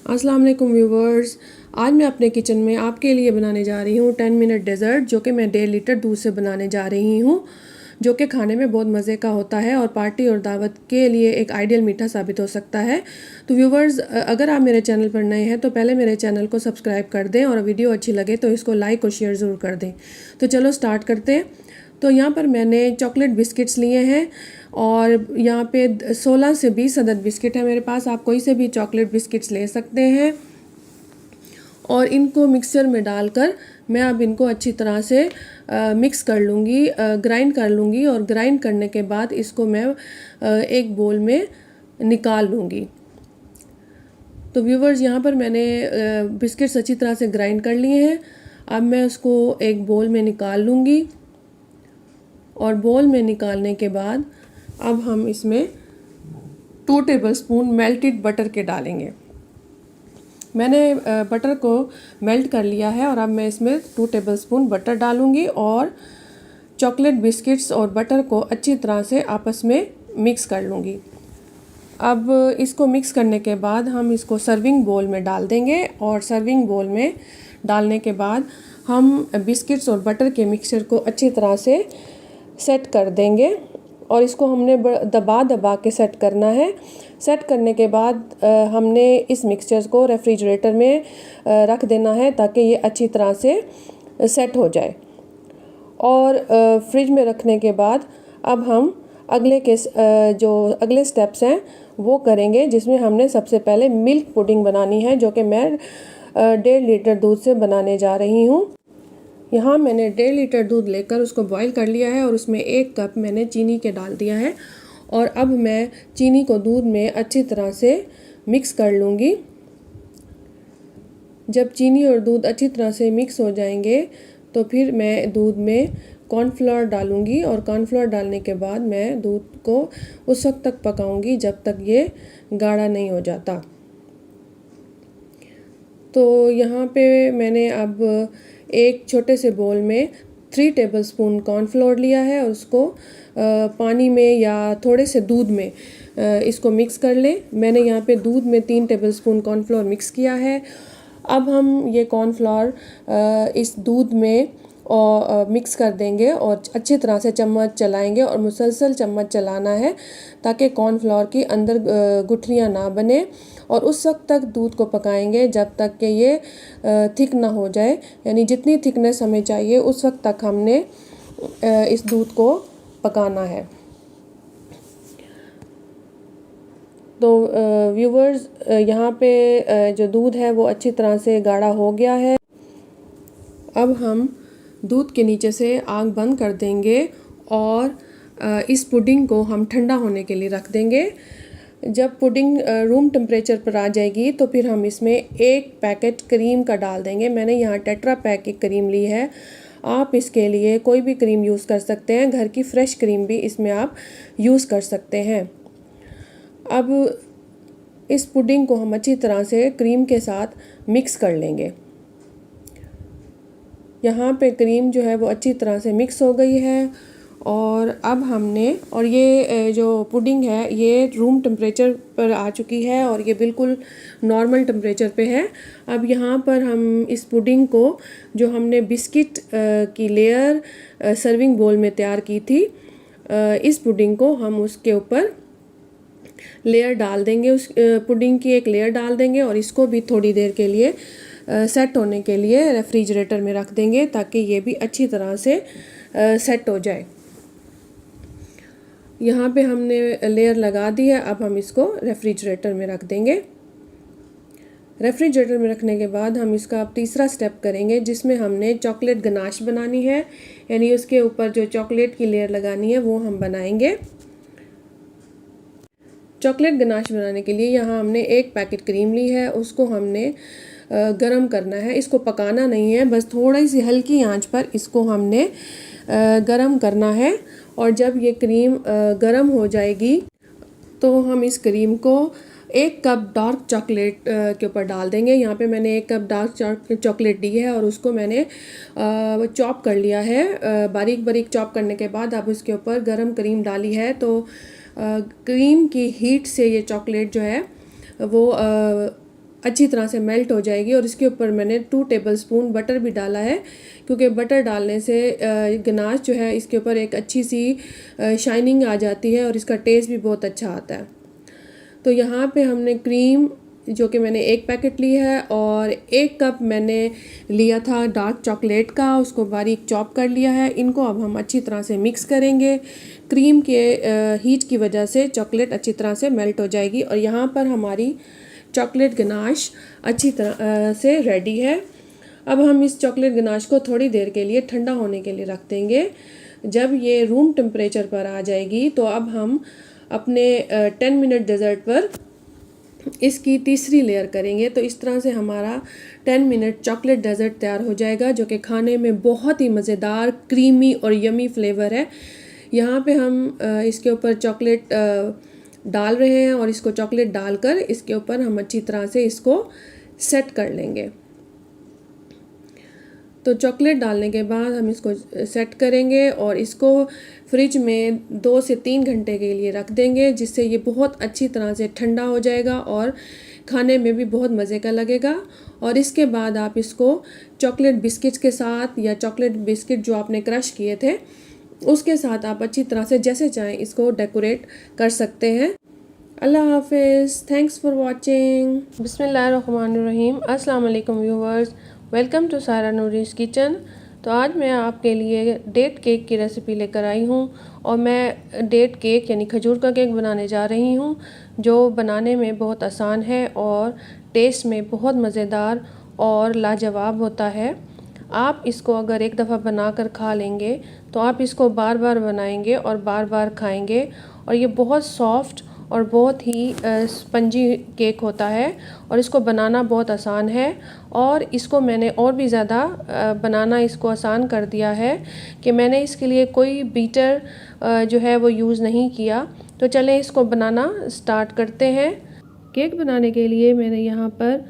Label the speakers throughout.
Speaker 1: अस्सलाम वालेकुम व्यूवर्स। आज मैं अपने किचन में आपके लिए बनाने जा रही हूँ 10 मिनट डेज़र्ट, जो कि मैं 1.5 लीटर दूध से बनाने जा रही हूँ, जो कि खाने में बहुत मज़े का होता है और पार्टी और दावत के लिए एक आइडियल मीठा साबित हो सकता है। तो व्यूवर्स, अगर आप मेरे चैनल पर नए हैं तो पहले मेरे चैनल को सब्सक्राइब कर दें और वीडियो अच्छी लगे तो इसको लाइक और शेयर ज़रूर कर दें। तो चलो स्टार्ट करते हैं। तो यहाँ पर मैंने चॉकलेट बिस्किट्स लिए हैं और यहाँ पे 16 से 20 अदद बिस्किट है मेरे पास। आप कोई से भी चॉकलेट बिस्किट्स ले सकते हैं और इनको मिक्सचर में डालकर मैं अब इनको अच्छी तरह से मिक्स कर लूँगी, ग्राइंड कर लूँगी और ग्राइंड करने के बाद इसको मैं एक बोल में निकाल लूँगी। तो व्यूवर्स, यहाँ पर मैंने बिस्किट्स अच्छी तरह से ग्राइंड कर लिए हैं। अब मैं उसको एक बोल में निकाल लूँगी और बोल में निकालने के बाद अब हम इसमें 2 टेबलस्पून मेल्टेड बटर के डालेंगे। मैंने बटर को मेल्ट कर लिया है और अब मैं इसमें 2 टेबलस्पून बटर डालूंगी और चॉकलेट बिस्किट्स और बटर को अच्छी तरह से आपस में मिक्स कर लूँगी। अब इसको मिक्स करने के बाद हम इसको सर्विंग बोल में डाल देंगे और सर्विंग बोल में डालने के बाद हम बिस्किट्स और बटर के मिक्सचर को अच्छी तरह से सेट कर देंगे और इसको हमने दबा दबा के सेट करना है। सेट करने के बाद हमने इस मिक्सचर को रेफ्रिजरेटर में रख देना है ताकि ये अच्छी तरह से सेट हो जाए। और फ्रिज में रखने के बाद अब हम जो अगले स्टेप्स हैं वो करेंगे, जिसमें हमने सबसे पहले मिल्क पुडिंग बनानी है, जो कि मैं 1.5 लीटर दूध से बनाने जा रही हूँ। यहाँ मैंने 1.5 लीटर दूध लेकर उसको बॉईल कर लिया है और उसमें 1 कप मैंने चीनी के डाल दिया है और अब मैं चीनी को दूध में अच्छी तरह से मिक्स कर लूँगी। जब चीनी और दूध अच्छी तरह से मिक्स हो जाएंगे तो फिर मैं दूध में कॉर्नफ्लोर डालूँगी और कॉर्नफ्लोर डालने के बाद मैं दूध को उस वक्त तक पकाऊँगी जब तक ये गाढ़ा नहीं हो जाता। तो यहाँ पे मैंने अब एक छोटे से बोल में 3 टेबलस्पून कॉर्नफ्लोर लिया है और उसको पानी में या थोड़े से दूध में इसको मिक्स कर लें। मैंने यहाँ पे दूध में 3 टेबलस्पून कॉर्नफ्लोर मिक्स किया है। अब हम ये कॉर्नफ्लोर इस दूध में मिक्स कर देंगे और अच्छी तरह से चम्मच चलाएंगे और मुसलसल चम्मच चलाना है ताकि कॉर्नफ्लोर की अंदर गुठलियाँ ना बने और उस वक्त तक दूध को पकाएंगे जब तक कि ये थिक ना हो जाए। यानी जितनी थिकनेस हमें चाहिए उस वक्त तक हमने इस दूध को पकाना है। तो व्यूवर्स, यहाँ पे जो दूध है वो अच्छी तरह से गाढ़ा हो गया है। अब हम दूध के नीचे से आग बंद कर देंगे और इस पुडिंग को हम ठंडा होने के लिए रख देंगे। जब पुडिंग रूम टेम्परेचर पर आ जाएगी तो फिर हम इसमें 1 पैकेट क्रीम का डाल देंगे। मैंने यहाँ टेट्रा पैक की क्रीम ली है। आप इसके लिए कोई भी क्रीम यूज़ कर सकते हैं, घर की फ्रेश क्रीम भी इसमें आप यूज़ कर सकते हैं। अब इस पुडिंग को हम अच्छी तरह से क्रीम के साथ मिक्स कर लेंगे। यहाँ पे क्रीम जो है वो अच्छी तरह से मिक्स हो गई है और अब हमने ये जो पुडिंग है ये रूम टेम्परेचर पर आ चुकी है और ये बिल्कुल नॉर्मल टेम्परेचर पे है। अब यहाँ पर हम इस पुडिंग को, जो हमने बिस्किट की लेयर सर्विंग बोल में तैयार की थी, इस पुडिंग को हम उसके ऊपर लेयर डाल देंगे। उस पुडिंग की एक लेयर डाल देंगे और इसको भी थोड़ी देर के लिए सेट होने के लिए रेफ्रिजरेटर में रख देंगे ताकि ये भी अच्छी तरह से सेट हो जाए। यहाँ पे हमने लेयर लगा दी है। अब हम इसको रेफ्रिजरेटर में रख देंगे। रेफ्रिजरेटर में रखने के बाद हम इसका अब तीसरा स्टेप करेंगे, जिसमें हमने चॉकलेट गनाश बनानी है, यानी उसके ऊपर जो चॉकलेट की लेयर लगानी है वो हम बनाएंगे। चॉकलेट गनाश बनाने के लिए यहाँ हमने 1 पैकेट क्रीम ली है, उसको हमने गरम करना है। इसको पकाना नहीं है, बस थोड़ी सी हल्की आंच पर इसको हमने गरम करना है। और जब ये क्रीम गरम हो जाएगी तो हम इस क्रीम को 1 कप डार्क चॉकलेट के ऊपर डाल देंगे। यहाँ पे मैंने 1 कप डार्क चॉकलेट ली है और उसको मैंने चॉप कर लिया है। बारीक बारीक चॉप करने के बाद अब उसके ऊपर गरम क्रीम डाली है तो क्रीम की हीट से ये चॉकलेट जो है वो अच्छी तरह से मेल्ट हो जाएगी। और इसके ऊपर मैंने 2 टेबलस्पून बटर भी डाला है, क्योंकि बटर डालने से गनाश जो है इसके ऊपर एक अच्छी सी शाइनिंग आ जाती है और इसका टेस्ट भी बहुत अच्छा आता है। तो यहाँ पे हमने क्रीम जो कि मैंने 1 पैकेट ली है और 1 कप मैंने लिया था डार्क चॉकलेट का, उसको बारीक चॉप कर लिया है। इनको अब हम अच्छी तरह से मिक्स करेंगे। क्रीम के हीट की वजह से चॉकलेट अच्छी तरह से मेल्ट हो जाएगी और यहाँ पर हमारी चॉकलेट गनाश अच्छी तरह से रेडी है। अब हम इस चॉकलेट गनाश को थोड़ी देर के लिए ठंडा होने के लिए रख देंगे। जब ये रूम टेम्परेचर पर आ जाएगी तो अब हम अपने 10 मिनट डेज़र्ट पर इसकी तीसरी लेयर करेंगे। तो इस तरह से हमारा 10 मिनट चॉकलेट डेज़र्ट तैयार हो जाएगा, जो कि खाने में बहुत ही मज़ेदार, क्रीमी और यमी फ्लेवर है। यहाँ पे हम इसके ऊपर चॉकलेट डाल रहे हैं और इसको चॉकलेट डालकर इसके ऊपर हम अच्छी तरह से इसको सेट कर लेंगे। तो चॉकलेट डालने के बाद हम इसको सेट करेंगे और इसको फ्रिज में 2 से 3 घंटे के लिए रख देंगे, जिससे ये बहुत अच्छी तरह से ठंडा हो जाएगा और खाने में भी बहुत मज़े का लगेगा। और इसके बाद आप इसको चॉकलेट बिस्किट्स के साथ या चॉकलेट बिस्किट जो आपने क्रश किए थे उसके साथ आप अच्छी तरह से जैसे चाहें इसको डेकोरेट कर सकते हैं। अल्लाह हाफिज़, थैंक्स फॉर वॉचिंग। बिस्मिल्लाहिर्रहमानिर्रहीम। अस्सलाम वालेकुम व्यूवर्स, वेलकम टू सारा नूरीज़ किचन। तो आज मैं आपके लिए डेट केक की रेसिपी लेकर आई हूँ और मैं डेट केक यानी खजूर का केक बनाने जा रही हूँ, जो बनाने में बहुत आसान है और टेस्ट में बहुत मज़ेदार और लाजवाब होता है। आप इसको अगर एक दफ़ा बनाकर खा लेंगे तो आप इसको बार बार बनाएंगे और बार बार खाएंगे। और ये बहुत सॉफ्ट और बहुत ही स्पंजी केक होता है और इसको बनाना बहुत आसान है। और इसको मैंने और भी ज़्यादा बनाना इसको आसान कर दिया है कि मैंने इसके लिए कोई बीटर जो है वो यूज़ नहीं किया। तो चलें इसको बनाना स्टार्ट करते हैं। केक बनाने के लिए मैंने यहाँ पर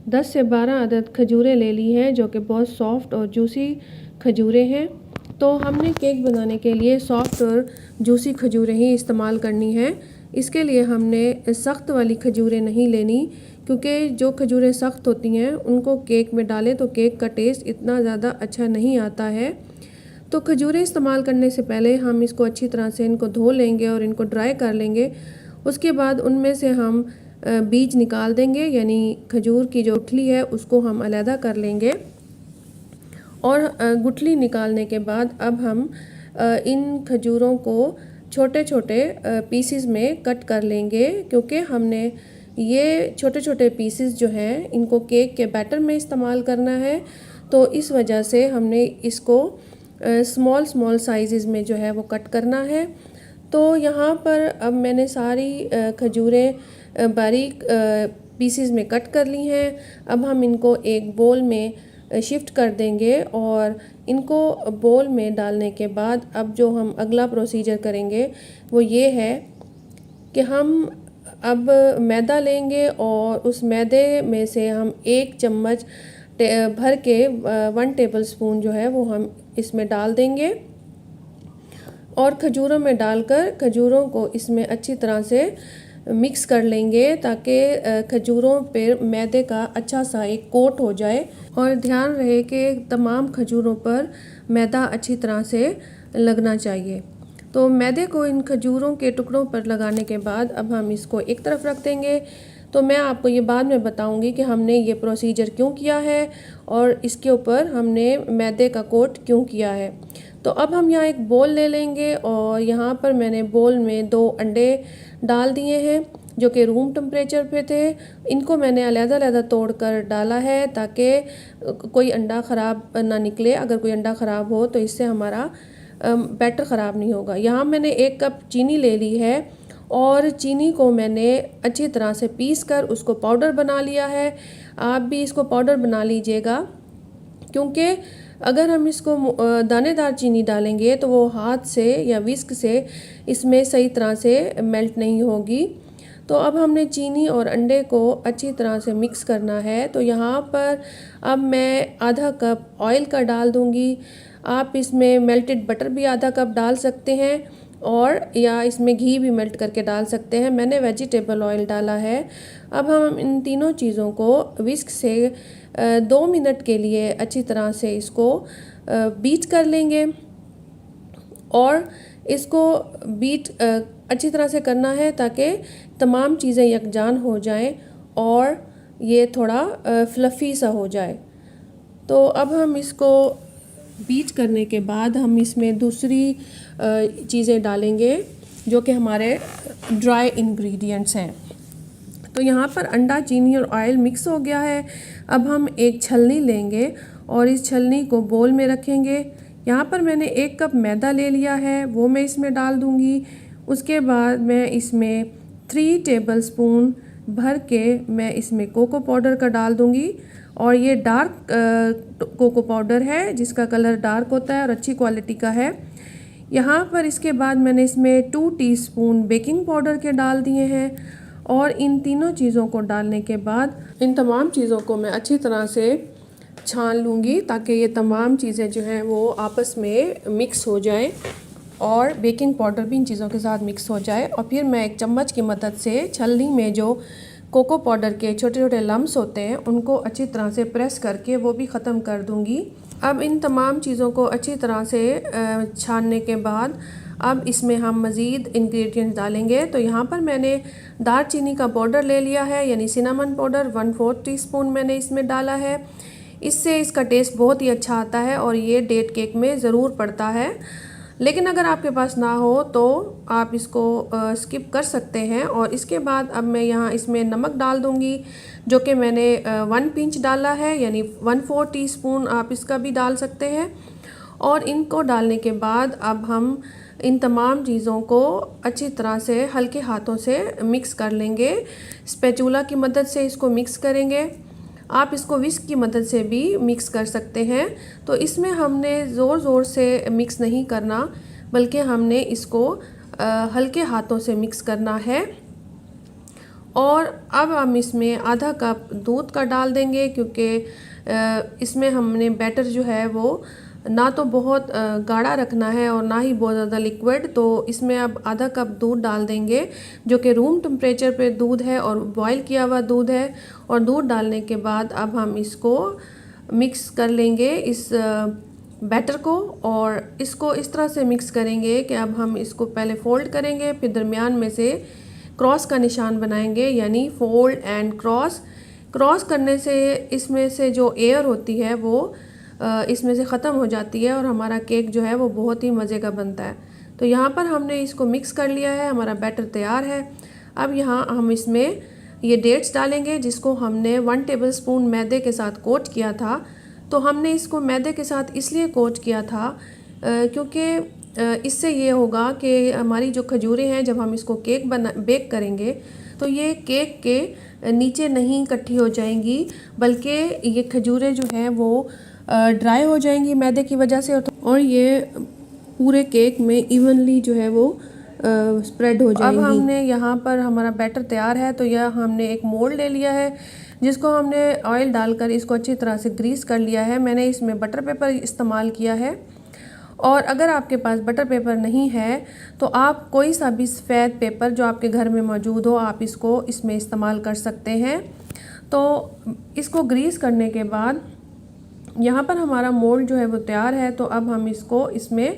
Speaker 1: 10 से 12 अदद खजूरें ले ली हैं, जो कि बहुत सॉफ्ट और जूसी खजूरें हैं। तो हमने केक बनाने के लिए सॉफ्ट और जूसी खजूरें ही इस्तेमाल करनी है। इसके लिए हमने सख्त वाली खजूरें नहीं लेनी, क्योंकि जो खजूरें सख्त होती हैं उनको केक में डालें तो केक का टेस्ट इतना ज़्यादा अच्छा नहीं आता है। तो खजूरें इस्तेमाल करने से पहले हम इसको अच्छी तरह से इनको धो लेंगे और इनको ड्राई कर लेंगे। उसके बाद उनमें से हम बीज निकाल देंगे, यानी खजूर की जो गुठली है उसको हम अलहदा कर लेंगे। और गुठली निकालने के बाद अब हम इन खजूरों को छोटे छोटे पीसेस में कट कर लेंगे, क्योंकि हमने ये छोटे छोटे पीसेस जो हैं इनको केक के बैटर में इस्तेमाल करना है। तो इस वजह से हमने इसको स्मॉल स्मॉल साइज़ में जो है वो कट करना है। तो यहाँ पर अब मैंने सारी खजूरें बारीक पीसेस में कट कर ली हैं। अब हम इनको एक बोल में शिफ्ट कर देंगे और इनको बोल में डालने के बाद अब जो हम अगला प्रोसीजर करेंगे वो ये है कि हम अब मैदा लेंगे और उस मैदे में से हम 1 चम्मच भर के 1 टेबलस्पून जो है वो हम इसमें डाल देंगे और खजूरों में डालकर खजूरों को इसमें अच्छी तरह से मिक्स कर लेंगे, ताकि खजूरों पर मैदे का अच्छा सा एक कोट हो जाए। और ध्यान रहे कि तमाम खजूरों पर मैदा अच्छी तरह से लगना चाहिए। तो मैदे को इन खजूरों के टुकड़ों पर लगाने के बाद अब हम इसको एक तरफ रख देंगे। तो मैं आपको ये बाद में बताऊंगी कि हमने ये प्रोसीजर क्यों किया है और इसके ऊपर हमने मैदे का कोट क्यों किया है। तो अब हम यहाँ एक बोल ले लेंगे और यहाँ पर मैंने बोल में 2 अंडे डाल दिए हैं, जो कि रूम टेम्परेचर पे थे। इनको मैंने अलग-अलग तोड़ कर डाला है ताकि कोई अंडा ख़राब ना निकले। अगर कोई अंडा ख़राब हो तो इससे हमारा बैटर ख़राब नहीं होगा। यहाँ मैंने 1 कप चीनी ले ली है और चीनी को मैंने अच्छी तरह से पीस कर उसको पाउडर बना लिया है। आप भी इसको पाउडर बना लीजिएगा, क्योंकि अगर हम इसको दानेदार चीनी डालेंगे तो वो हाथ से या विस्क से इसमें सही तरह से मेल्ट नहीं होगी। तो अब हमने चीनी और अंडे को अच्छी तरह से मिक्स करना है। तो यहाँ पर अब मैं आधा कप ऑयल का डाल दूँगी। आप इसमें मेल्टेड बटर भी आधा कप डाल सकते हैं। और या इसमें घी भी मेल्ट करके डाल सकते हैं। मैंने वेजिटेबल ऑयल डाला है। अब हम इन तीनों चीज़ों को विस्क से 2 मिनट के लिए अच्छी तरह से इसको बीट कर लेंगे और इसको बीट अच्छी तरह से करना है ताकि तमाम चीज़ें यकजान हो जाएं और ये थोड़ा फ्लफ़ी सा हो जाए। तो अब हम इसको बीट करने के बाद हम इसमें दूसरी चीज़ें डालेंगे जो कि हमारे ड्राई इंग्रेडिएंट्स हैं। तो यहाँ पर अंडा, चीनी और ऑयल मिक्स हो गया है। अब हम एक छलनी लेंगे और इस छलनी को बोल में रखेंगे। यहाँ पर मैंने 1 कप मैदा ले लिया है, वो मैं इसमें डाल दूँगी। उसके बाद मैं इसमें 3 टेबलस्पून भर के मैं इसमें कोको पाउडर का डाल दूँगी और ये डार्क कोको पाउडर है जिसका कलर डार्क होता है और अच्छी क्वालिटी का है। यहाँ पर इसके बाद मैंने इसमें 2 टीस्पून बेकिंग पाउडर के डाल दिए हैं और इन तीनों चीज़ों को डालने के बाद इन तमाम चीज़ों को मैं अच्छी तरह से छान लूँगी ताकि ये तमाम चीज़ें जो हैं वो आपस में मिक्स हो जाएं और बेकिंग पाउडर भी इन चीज़ों के साथ मिक्स हो जाए। और फिर मैं एक चम्मच की मदद से छलनी में जो कोको पाउडर के छोटे छोटे लम्स होते हैं उनको अच्छी तरह से प्रेस करके वो भी ख़त्म कर दूँगी। अब इन तमाम चीज़ों को अच्छी तरह से छानने के बाद अब इसमें हम मज़ीद इंग्रेडिएंट्स डालेंगे। तो यहाँ पर मैंने दालचीनी का पाउडर ले लिया है यानी सिनेमन पाउडर 1/4 टीस्पून मैंने इसमें डाला है। इससे इसका टेस्ट बहुत ही अच्छा आता है और ये डेट केक में ज़रूर पड़ता है। लेकिन अगर आपके पास ना हो तो आप इसको स्किप कर सकते हैं। और इसके बाद अब मैं यहाँ इसमें नमक डाल दूँगी जो कि मैंने 1 पिंच डाला है यानी 1/4 टीस्पून आप इसका भी डाल सकते हैं। और इनको डालने के बाद अब हम इन तमाम चीज़ों को अच्छी तरह से हल्के हाथों से मिक्स कर लेंगे। स्पैचुला की मदद से इसको मिक्स करेंगे। आप इसको विस्क की मदद से भी मिक्स कर सकते हैं। तो इसमें हमने ज़ोर ज़ोर से मिक्स नहीं करना बल्कि हमने इसको हल्के हाथों से मिक्स करना है। और अब हम इसमें आधा कप दूध का डाल देंगे क्योंकि इसमें हमने बैटर जो है वो ना तो बहुत गाढ़ा रखना है और ना ही बहुत ज़्यादा लिक्विड। तो इसमें अब आधा कप दूध डाल देंगे जो कि रूम टेम्परेचर पे दूध है और बॉईल किया हुआ दूध है। और दूध डालने के बाद अब हम इसको मिक्स कर लेंगे इस बैटर को और इसको इस तरह से मिक्स करेंगे कि अब हम इसको पहले फ़ोल्ड करेंगे फिर दरमियान में से क्रॉस का निशान बनाएंगे यानी फ़ोल्ड एंड क्रॉस। क्रॉस करने से इसमें से जो एयर होती है वो इसमें से ख़त्म हो जाती है और हमारा केक जो है वो बहुत ही मज़े का बनता है। तो यहाँ पर हमने इसको मिक्स कर लिया है, हमारा बैटर तैयार है। अब यहाँ हम इसमें ये डेट्स डालेंगे जिसको हमने 1 टेबलस्पून मैदे के साथ कोट किया था। तो हमने इसको मैदे के साथ इसलिए कोट किया था क्योंकि इससे ये होगा कि हमारी जो खजूरें हैं जब हम इसको बेक करेंगे तो ये केक के नीचे नहीं इकट्ठी हो जाएंगी बल्कि ये खजूरें जो हैं वो ड्राई हो जाएंगी मैदे की वजह से और ये पूरे केक में इवनली जो है वो स्प्रेड हो जाएंगी। अब हमने यहाँ पर हमारा बैटर तैयार है तो यह हमने एक मोल्ड ले लिया है जिसको हमने ऑयल डालकर इसको अच्छी तरह से ग्रीस कर लिया है। मैंने इसमें बटर पेपर इस्तेमाल किया है और अगर आपके पास बटर पेपर नहीं है तो आप कोई सा भी सफ़ेद पेपर जो आपके घर में मौजूद हो आप इसको इसमें इस्तेमाल कर सकते हैं। तो इसको ग्रीस करने के बाद यहाँ पर हमारा मोल्ड जो है वो तैयार है। तो अब हम इसको इसमें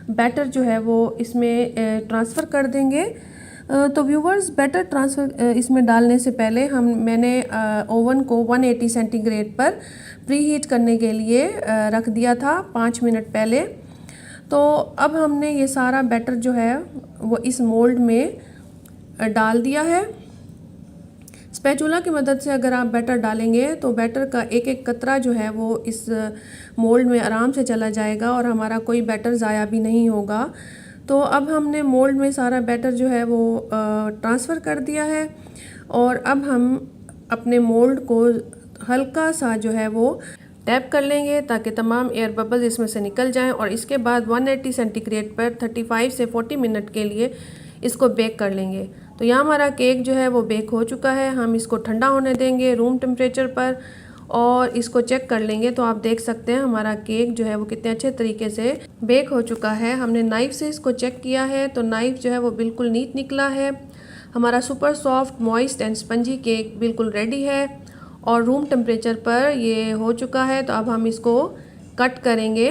Speaker 1: बैटर जो है वो इसमें ट्रांसफ़र कर देंगे। तो व्यूवर्स बैटर ट्रांसफ़र इसमें डालने से पहले मैंने ओवन को 180 सेंटीग्रेड पर प्री हीट करने के लिए रख दिया था 5 मिनट पहले। तो अब हमने ये सारा बैटर जो है वो इस मोल्ड में डाल दिया है। स्पैचुला की मदद से अगर आप बैटर डालेंगे तो बैटर का एक एक कतरा जो है वो इस मोल्ड में आराम से चला जाएगा और हमारा कोई बैटर ज़ाया भी नहीं होगा। तो अब हमने मोल्ड में सारा बैटर जो है वो ट्रांसफ़र कर दिया है और अब हम अपने मोल्ड को हल्का सा जो है वो टैप कर लेंगे ताकि तमाम एयर बबल्स इसमें से निकल जाएं और इसके बाद 180 सेंटीग्रेड पर 35 से 40 मिनट के लिए इसको बेक कर लेंगे। तो यहाँ हमारा केक जो है वो बेक हो चुका है। हम इसको ठंडा होने देंगे रूम टेम्परेचर पर और इसको चेक कर लेंगे तो आप देख सकते हैं हमारा केक जो है वो कितने अच्छे तरीके से बेक हो चुका है। हमने नाइफ़ से इसको चेक किया है तो नाइफ़ जो है वो बिल्कुल नीट निकला है। हमारा super soft moist and spongy cake बिल्कुल रेडी है और रूम टेम्परेचर पर ये हो चुका है। तो अब हम इसको कट करेंगे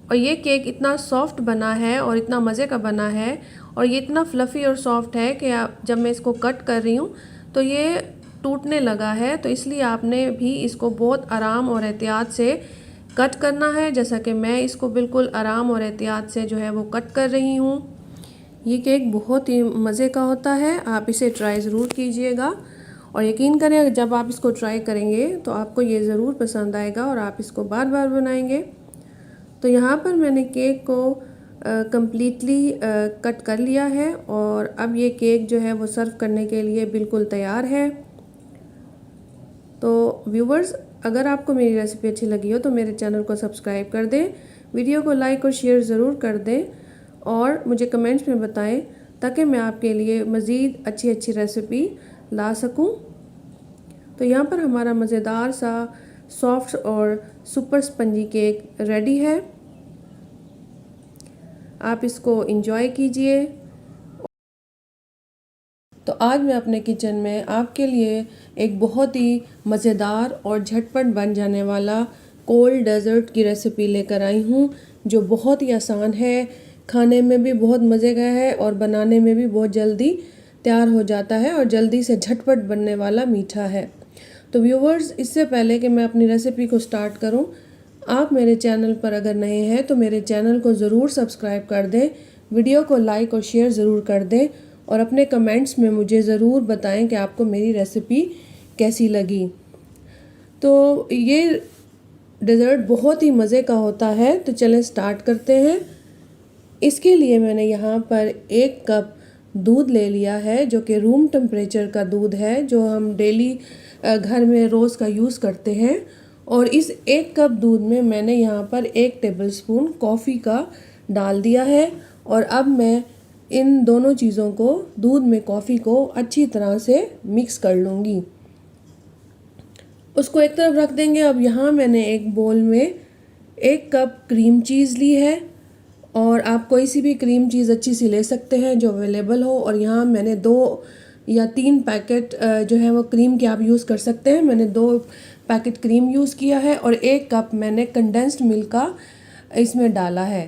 Speaker 1: और ये केक इतना सॉफ्ट बना है और इतना मज़े का बना है और ये इतना फ्लफ़ी और सॉफ्ट है कि जब मैं इसको कट कर रही हूँ तो ये टूटने लगा है। तो इसलिए आपने भी इसको बहुत आराम और एहतियात से कट करना है, जैसा कि मैं इसको बिल्कुल आराम और एहतियात से जो है वो कट कर रही हूँ। ये केक बहुत ही मज़े का होता है, आप इसे ट्राई ज़रूर कीजिएगा और यकीन करें जब आप इसको ट्राई करेंगे तो आपको ये ज़रूर पसंद आएगा और आप इसको बार बार बनाएंगे। तो यहाँ पर मैंने केक को कम्प्लीटली कट कर लिया है और अब ये केक जो है वो सर्व करने के लिए बिल्कुल तैयार है। तो व्यूवर्स, अगर आपको मेरी रेसिपी अच्छी लगी हो तो मेरे चैनल को सब्सक्राइब कर दें, वीडियो को लाइक और शेयर ज़रूर कर दें और मुझे कमेंट्स में बताएं ताकि मैं आपके लिए मज़ीद अच्छी अच्छी रेसिपी ला सकूं। तो यहाँ पर हमारा मज़ेदार सा सॉफ्ट और सुपर स्पंजी केक रेडी है। आप इसको एंजॉय कीजिए। तो आज मैं अपने किचन में आपके लिए एक बहुत ही मज़ेदार और झटपट बन जाने वाला कोल्ड डेज़र्ट की रेसिपी लेकर आई हूँ, जो बहुत ही आसान है, खाने में भी बहुत मज़े का है और बनाने में भी बहुत जल्दी तैयार हो जाता है और जल्दी से झटपट बनने वाला मीठा है। तो व्यूवर्स, इससे पहले कि मैं अपनी रेसिपी को स्टार्ट करूँ, आप मेरे चैनल पर अगर नए हैं तो मेरे चैनल को ज़रूर सब्सक्राइब कर दें, वीडियो को लाइक और शेयर ज़रूर कर दें और अपने कमेंट्स में मुझे ज़रूर बताएं कि आपको मेरी रेसिपी कैसी लगी। तो ये डेज़र्ट बहुत ही मज़े का होता है, तो चलें स्टार्ट करते हैं। इसके लिए मैंने यहाँ पर 1 कप दूध ले लिया है, जो कि रूम टेम्परेचर का दूध है, जो हम डेली घर में रोज़ का यूज़ करते हैं। और इस 1 कप दूध में मैंने यहाँ पर 1 टेबलस्पून कॉफ़ी का डाल दिया है और अब मैं इन दोनों चीज़ों को, दूध में कॉफ़ी को अच्छी तरह से मिक्स कर लूँगी। उसको एक तरफ रख देंगे। अब यहाँ मैंने एक बोल में 1 कप क्रीम चीज़ ली है और आप कोई सी भी क्रीम चीज़ अच्छी सी ले सकते हैं जो अवेलेबल हो। और यहाँ मैंने 2 या 3 पैकेट जो है वो क्रीम के आप यूज़ कर सकते हैं। मैंने 2 पैकेट क्रीम यूज़ किया है और 1 कप मैंने कंडेंस्ड मिल्क का इसमें डाला है।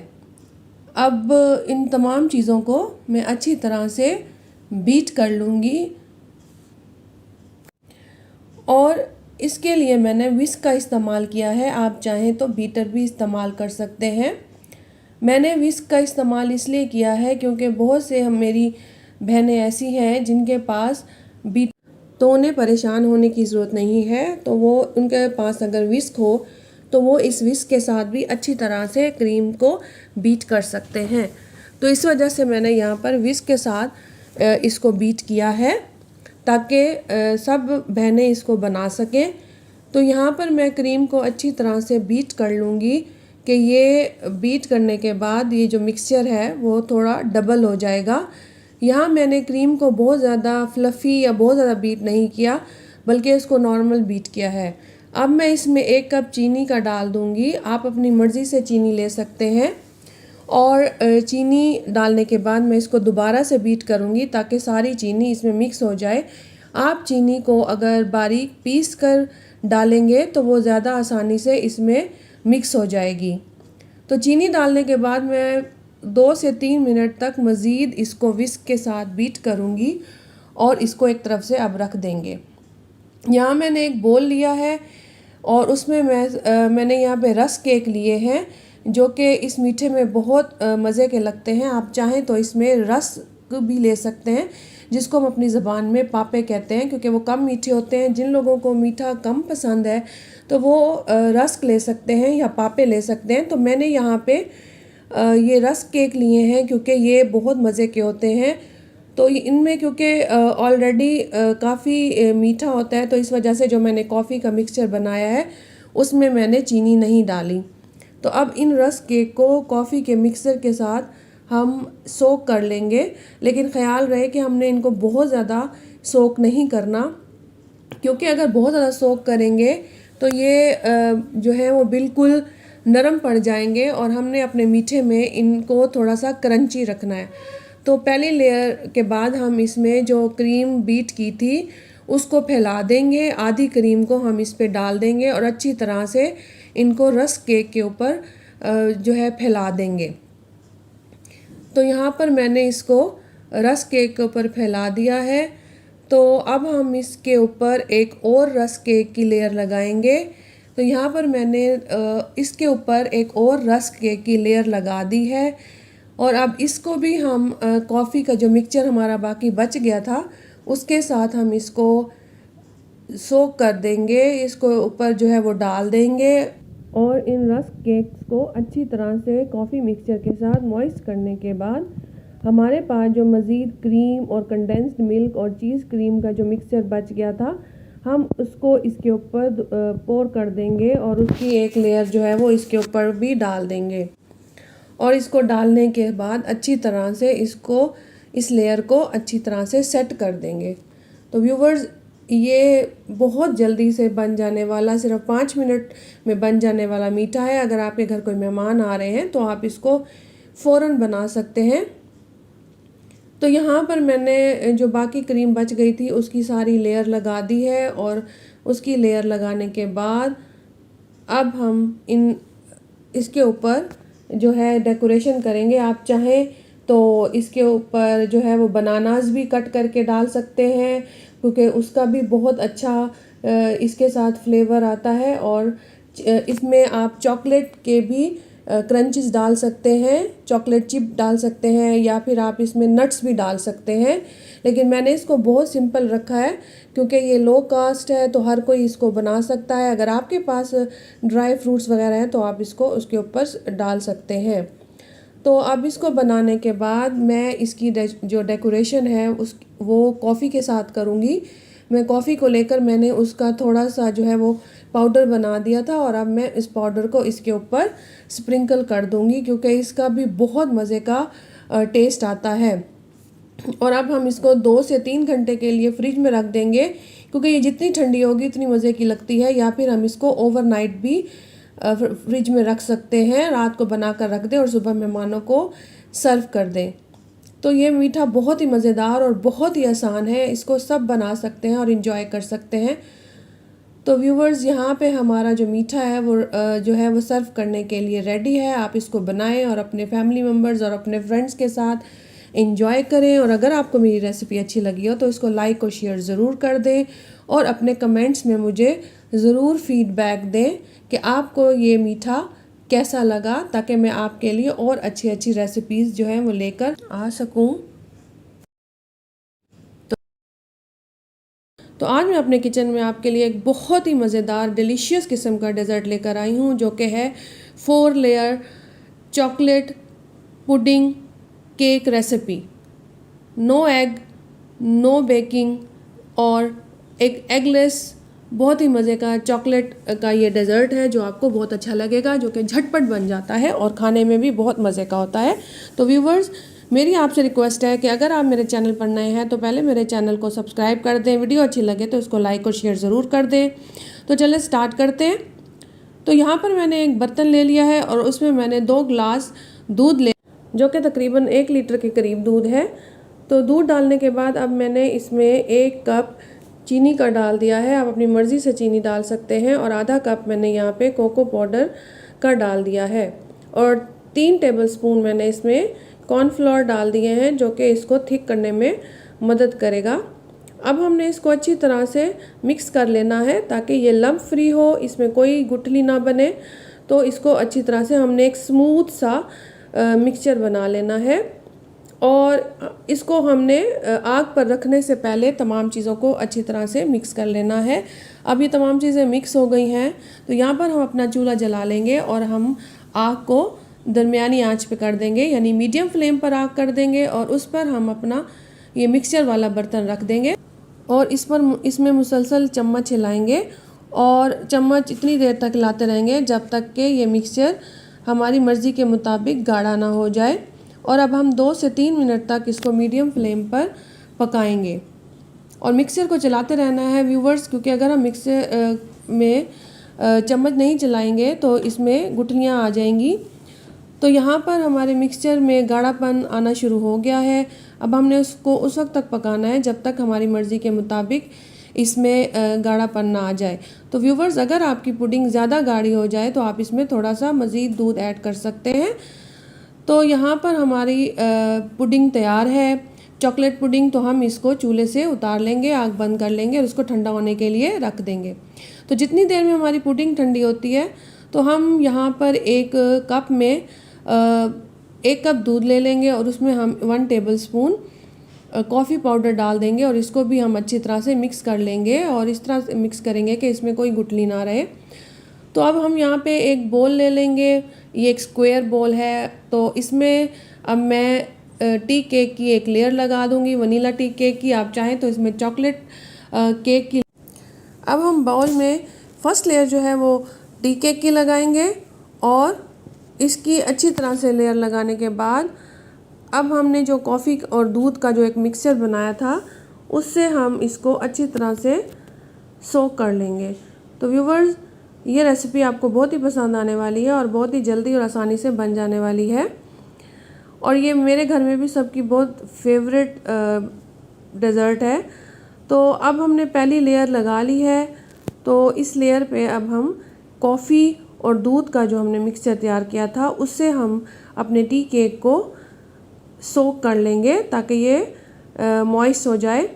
Speaker 1: अब इन तमाम चीज़ों को मैं अच्छी तरह से बीट कर लूँगी और इसके लिए मैंने विस्क का इस्तेमाल किया है। आप चाहें तो बीटर भी इस्तेमाल कर सकते हैं। मैंने विस्क का इस्तेमाल इसलिए किया है क्योंकि बहुत से मेरी बहनें ऐसी हैं जिनके पास बीट, तो उन्हें परेशान होने की ज़रूरत नहीं है। तो वो, उनके पास अगर विस्क हो तो वो इस विस्क के साथ भी अच्छी तरह से क्रीम को बीट कर सकते हैं। तो इस वजह से मैंने यहाँ पर विस्क के साथ इसको बीट किया है ताकि सब बहनें इसको बना सकें। तो यहाँ पर मैं क्रीम को अच्छी तरह से बीट कर लूँगी कि ये बीट करने के बाद ये जो मिक्सचर है वो थोड़ा डबल हो जाएगा। यहाँ मैंने क्रीम को बहुत ज़्यादा फ्लफ़ी या बहुत ज़्यादा बीट नहीं किया, बल्कि इसको नॉर्मल बीट किया है। अब मैं इसमें 1 कप चीनी का डाल दूँगी। आप अपनी मर्ज़ी से चीनी ले सकते हैं और चीनी डालने के बाद मैं इसको दोबारा से बीट करूँगी ताकि सारी चीनी इसमें मिक्स हो जाए। आप चीनी को अगर बारीक पीस कर डालेंगे तो वो ज़्यादा आसानी से इसमें मिक्स हो जाएगी। तो चीनी डालने के बाद मैं 2 से 3 मिनट तक मज़ीद इसको विस्क के साथ बीट करूँगी और इसको एक तरफ से अब रख देंगे। यहाँ मैंने एक बोल लिया है और उसमें मैंने यहाँ पे रस्क केक लिए हैं, जो कि इस मीठे में बहुत मज़े के लगते हैं। आप चाहें तो इसमें रस्क भी ले सकते हैं, जिसको हम अपनी ज़बान में पापे कहते हैं, क्योंकि वो कम मीठे होते हैं। जिन लोगों को मीठा कम पसंद है तो वो रस्क ले सकते हैं या पापे ले सकते हैं। तो मैंने यहाँ पे ये रस्क केक लिए हैं क्योंकि ये बहुत मज़े के होते हैं। तो इनमें क्योंकि ऑलरेडी काफ़ी मीठा होता है, तो इस वजह से जो मैंने कॉफ़ी का मिक्सचर बनाया है उसमें मैंने चीनी नहीं डाली। तो अब इन रस्क केक को कॉफ़ी के मिक्सचर के साथ हम सोक कर लेंगे, लेकिन ख़्याल रहे कि हमने इनको बहुत ज़्यादा सोक नहीं करना। क्योंकि अगर बहुत ज़्यादा सोक करेंगे तो ये जो है वो बिल्कुल नरम पड़ जाएंगे और हमने अपने मीठे में इनको थोड़ा सा क्रंची रखना है। तो पहली लेयर के बाद हम इसमें जो क्रीम बीट की थी उसको फैला देंगे, आधी क्रीम को हम इस पे डाल देंगे और अच्छी तरह से इनको रस्क केक के ऊपर जो है फैला देंगे। तो यहाँ पर मैंने इसको रस्क केक के ऊपर फैला दिया है। तो अब हम इसके ऊपर एक और रस्क केक की लेयर लगाएंगे। तो यहाँ पर मैंने इसके ऊपर एक और रस्क केक की लेयर लगा दी है और अब इसको भी हम कॉफ़ी का जो मिक्सचर हमारा बाकी बच गया था उसके साथ हम इसको सोक कर देंगे। इसको ऊपर जो है वो डाल देंगे और इन रस्क केक्स को अच्छी तरह से कॉफ़ी मिक्सचर के साथ मॉइस्ट करने के बाद हमारे पास जो मज़ीद क्रीम और कंडेंस्ड मिल्क और चीज़ क्रीम का जो मिक्सचर बच गया था हम उसको इसके ऊपर पोर कर देंगे और उसकी एक लेयर जो है वो इसके ऊपर भी डाल देंगे और इसको डालने के बाद अच्छी तरह से इस लेयर को अच्छी तरह से सेट कर देंगे। तो व्यूवर्स, ये बहुत जल्दी से बन जाने वाला, सिर्फ 5 मिनट में बन जाने वाला मीठा है। अगर आपके घर कोई मेहमान आ रहे हैं तो आप इसको फ़ौरन बना सकते हैं। तो यहाँ पर मैंने जो बाकी क्रीम बच गई थी उसकी सारी लेयर लगा दी है और उसकी लेयर लगाने के बाद अब हम इसके ऊपर जो है डेकोरेशन करेंगे। आप चाहें तो इसके ऊपर जो है वो बनानास भी कट करके डाल सकते हैं क्योंकि उसका भी बहुत अच्छा इसके साथ फ्लेवर आता है और इसमें आप चॉकलेट के भी क्रंचेस डाल सकते हैं, चॉकलेट चिप डाल सकते हैं या फिर आप इसमें नट्स भी डाल सकते हैं। लेकिन मैंने इसको बहुत सिंपल रखा है क्योंकि ये लो कास्ट है तो हर कोई इसको बना सकता है। अगर आपके पास ड्राई फ्रूट्स वगैरह हैं तो आप इसको उसके ऊपर डाल सकते हैं। तो अब इसको बनाने के बाद मैं इसकी जो डेकोरेशन है वो कॉफ़ी के साथ करूँगी। मैं कॉफ़ी को लेकर मैंने उसका थोड़ा सा जो है वो पाउडर बना दिया था और अब मैं इस पाउडर को इसके ऊपर स्प्रिंकल कर दूँगी क्योंकि इसका भी बहुत मज़े का टेस्ट आता है। और अब हम इसको 2 से 3 घंटे के लिए फ्रिज में रख देंगे क्योंकि ये जितनी ठंडी होगी इतनी मज़े की लगती है। या फिर हम इसको ओवरनाइट भी फ्रिज में रख सकते हैं, रात को बना कर रख दें और सुबह मेहमानों को सर्व कर दें। तो ये मीठा बहुत ही मज़ेदार और बहुत ही आसान है, इसको सब बना सकते हैं और इन्जॉय कर सकते हैं। तो व्यूवर्स, यहाँ पे हमारा जो मीठा है वो जो है वो सर्व करने के लिए रेडी है। आप इसको बनाएं और अपने फैमिली मेम्बर्स और अपने फ्रेंड्स के साथ एंजॉय करें। और अगर आपको मेरी रेसिपी अच्छी लगी हो तो इसको लाइक और शेयर ज़रूर कर दें और अपने कमेंट्स में मुझे ज़रूर फीडबैक दें कि आपको ये मीठा कैसा लगा, ताकि मैं आपके लिए और अच्छी अच्छी रेसिपीज़ जो हैं वो लेकर आ सकूं। तो आज मैं अपने किचन में आपके लिए एक बहुत ही मज़ेदार डिलीशियस किस्म का डेज़र्ट लेकर आई हूँ जो कि है 4 layer chocolate pudding cake recipe. No egg, no baking और एक एगलेस बहुत ही मज़े का चॉकलेट का ये डेज़र्ट है जो आपको बहुत अच्छा लगेगा, जो कि झटपट बन जाता है और खाने में भी बहुत मज़े का होता है। तो व्यूवर्स, मेरी आपसे रिक्वेस्ट है कि अगर आप मेरे चैनल पर नए हैं तो पहले मेरे चैनल को सब्सक्राइब कर दें, वीडियो अच्छी लगे तो इसको लाइक और शेयर ज़रूर कर दें। तो चलिए स्टार्ट करते हैं। तो यहाँ पर मैंने एक बर्तन ले लिया है और उसमें मैंने 2 गिलास दूध ले, जो कि तकरीबन 1 लीटर के करीब दूध है। तो दूध डालने के बाद अब मैंने इसमें 1 कप चीनी का डाल दिया है। आप अपनी मर्ज़ी से चीनी डाल सकते हैं और आधा कप मैंने यहाँ पे कोको पाउडर का डाल दिया है और 3 टेबलस्पून मैंने इसमें कॉर्नफ्लोर डाल दिए हैं जो कि इसको थिक करने में मदद करेगा। अब हमने इसको अच्छी तरह से मिक्स कर लेना है ताकि ये लम्प फ्री हो, इसमें कोई गुठली ना बने। तो इसको अच्छी तरह से हमने एक स्मूथ सा मिक्सचर बना लेना है और इसको हमने आग पर रखने से पहले तमाम चीज़ों को अच्छी तरह से मिक्स कर लेना है। अब ये तमाम चीज़ें मिक्स हो गई हैं तो यहाँ पर हम अपना चूल्हा जला लेंगे और हम आग को दरमियानी आंच पे कर देंगे, यानी मीडियम फ्लेम पर आग कर देंगे और उस पर हम अपना ये मिक्सचर वाला बर्तन रख देंगे और इसमें मुसलसल चम्मच हिलाएंगे और चम्मच इतनी देर तक हिलाते रहेंगे जब तक कि ये मिक्सचर हमारी मर्ज़ी के मुताबिक गाढ़ा ना हो जाए। और अब हम 2 से 3 मिनट तक इसको मीडियम फ्लेम पर पकाएंगे और मिक्सर को चलाते रहना है व्यूवर्स, क्योंकि अगर हम मिक्सर में चम्मच नहीं चलाएंगे तो इसमें गुठलियाँ आ जाएंगी। तो यहाँ पर हमारे मिक्सचर में गाढ़ापन आना शुरू हो गया है। अब हमने उसको उस वक्त तक पकाना है जब तक हमारी मर्ज़ी के मुताबिक इसमें गाढ़ापन ना आ जाए। तो व्यूवर्स, अगर आपकी पुडिंग ज़्यादा गाढ़ी हो जाए तो आप इसमें थोड़ा सा मज़ीद दूध ऐड कर सकते हैं। तो यहाँ पर हमारी पुडिंग तैयार है, चॉकलेट पुडिंग। तो हम इसको चूल्हे से उतार लेंगे, आग बंद कर लेंगे और इसको ठंडा होने के लिए रख देंगे। तो जितनी देर में हमारी पुडिंग ठंडी होती है तो हम यहाँ पर एक कप में 1 कप दूध ले लेंगे और उसमें हम 1 टेबलस्पून कॉफ़ी पाउडर डाल देंगे और इसको भी हम अच्छी तरह से मिक्स कर लेंगे और इस तरह से मिक्स करेंगे कि इसमें कोई गुठली ना रहे। तो अब हम यहाँ पे एक बोल ले लेंगे, ये एक स्क्वायर बोल है। तो इसमें अब मैं टी केक की एक लेयर लगा दूँगी, वनीला टी केक की। आप चाहें तो इसमें चॉकलेट केक की। अब हम बाउल में फर्स्ट लेयर जो है वो टी केक की लगाएंगे और इसकी अच्छी तरह से लेयर लगाने के बाद अब हमने जो कॉफ़ी और दूध का जो एक मिक्सचर बनाया था उससे हम इसको अच्छी तरह से सोक कर लेंगे। तो व्यूवर्स, ये रेसिपी आपको बहुत ही पसंद आने वाली है और बहुत ही जल्दी और आसानी से बन जाने वाली है। और ये मेरे घर में भी सबकी बहुत फेवरेट डेज़र्ट है। तो अब हमने पहली लेयर लगा ली है। तो इस लेयर पे अब हम कॉफ़ी और दूध का जो हमने मिक्सचर तैयार किया था उससे हम अपने टी केक को सोक कर लेंगे ताकि ये मॉइस्ट हो जाए।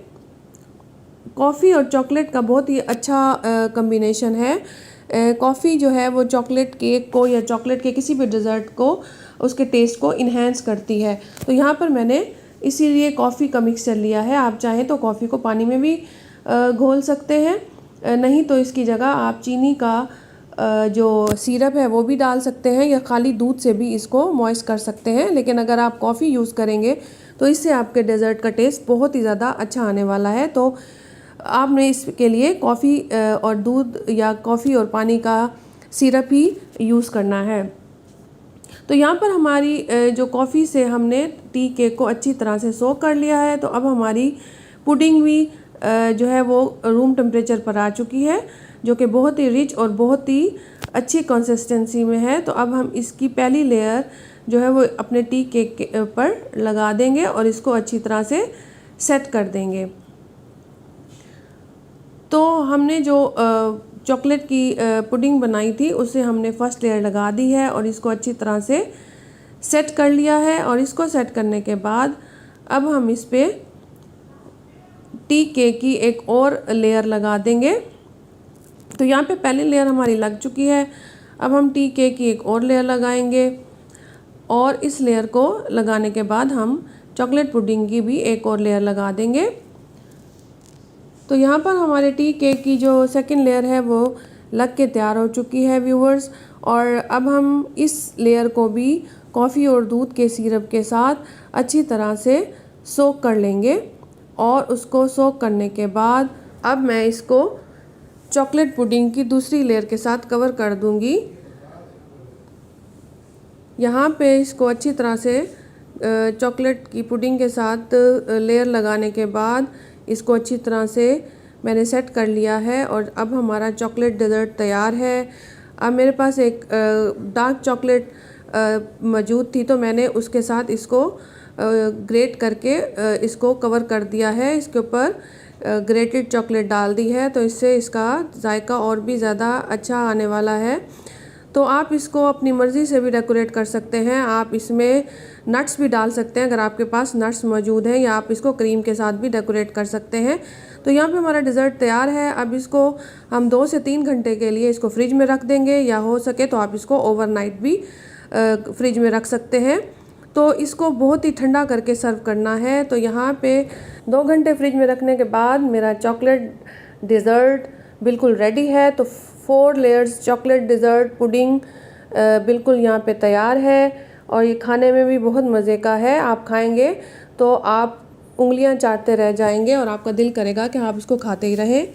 Speaker 1: कॉफ़ी और चॉकलेट का बहुत ही अच्छा कॉम्बिनेशन है। कॉफ़ी जो है वो चॉकलेट केक को या चॉकलेट के किसी भी डेज़र्ट को उसके टेस्ट को इन्हेंस करती है। तो यहाँ पर मैंने इसीलिए कॉफ़ी का मिक्सचर लिया है। आप चाहें तो कॉफ़ी को पानी में भी घोल सकते हैं, नहीं तो इसकी जगह आप चीनी का जो सिरप है वो भी डाल सकते हैं या खाली दूध से भी इसको मॉइस्ट कर सकते हैं। लेकिन अगर आप कॉफ़ी यूज़ करेंगे तो इससे आपके डेज़र्ट का टेस्ट बहुत ही ज़्यादा अच्छा आने वाला है। तो आपने इसके लिए कॉफ़ी और दूध या कॉफ़ी और पानी का सिरप ही यूज़ करना है। तो यहाँ पर हमारी जो कॉफ़ी से हमने टी केक को अच्छी तरह से सोक कर लिया है। तो अब हमारी पुडिंग भी जो है वो रूम टेम्परेचर पर आ चुकी है, जो कि बहुत ही रिच और बहुत ही अच्छी कंसिस्टेंसी में है। तो अब हम इसकी पहली लेयर जो है वो अपने टी केक के पर लगा देंगे और इसको अच्छी तरह से सेट कर देंगे। तो हमने जो चॉकलेट की पुडिंग बनाई थी उससे हमने फर्स्ट लेयर लगा दी है और इसको अच्छी तरह से सेट कर लिया है। और इसको सेट करने के बाद अब हम इस पे टी केक की एक और लेयर लगा देंगे। तो यहाँ पे पहली लेयर हमारी लग चुकी है। अब हम टी केक की एक और लेयर लगाएंगे और इस लेयर को लगाने के बाद हम चॉकलेट पुडिंग की भी एक और लेयर लगा देंगे। तो यहाँ पर हमारे टी केक की जो सेकंड लेयर है वो लग के तैयार हो चुकी है व्यूवर्स। और अब हम इस लेयर को भी कॉफ़ी और दूध के सिरप के साथ अच्छी तरह से सोक कर लेंगे। और उसको सोक करने के बाद अब मैं इसको चॉकलेट पुडिंग की दूसरी लेयर के साथ कवर कर दूंगी। यहाँ पे इसको अच्छी तरह से चॉकलेट की पुडिंग के साथ लेयर लगाने के बाद इसको अच्छी तरह से मैंने सेट कर लिया है। और अब हमारा चॉकलेट डेज़र्ट तैयार है। अब मेरे पास एक डार्क चॉकलेट मौजूद थी तो मैंने उसके साथ इसको ग्रेट करके इसको कवर कर दिया है। इसके ऊपर ग्रेटेड चॉकलेट डाल दी है तो इससे इसका जायका और भी ज़्यादा अच्छा आने वाला है। तो आप इसको अपनी मर्ज़ी से भी डेकोरेट कर सकते हैं। आप इसमें नट्स भी डाल सकते हैं अगर आपके पास नट्स मौजूद हैं, या आप इसको क्रीम के साथ भी डेकोरेट कर सकते हैं। तो यहाँ पे हमारा डेज़र्ट तैयार है। अब इसको हम 2 से 3 घंटे के लिए इसको फ्रिज में रख देंगे, या हो सके तो आप इसको ओवरनाइट भी फ्रिज में रख सकते हैं। तो इसको बहुत ही ठंडा करके सर्व करना है। तो यहाँ पे 2 घंटे फ्रिज में रखने के बाद मेरा चॉकलेट डेज़र्ट बिल्कुल रेडी है। तो 4 लेयर्स चॉकलेट डेज़र्ट पुडिंग बिल्कुल यहाँ पे तैयार है और ये खाने में भी बहुत मज़े का है। आप खाएंगे तो आप उंगलियां चाटते रह जाएंगे और आपका दिल करेगा कि आप इसको खाते ही रहें।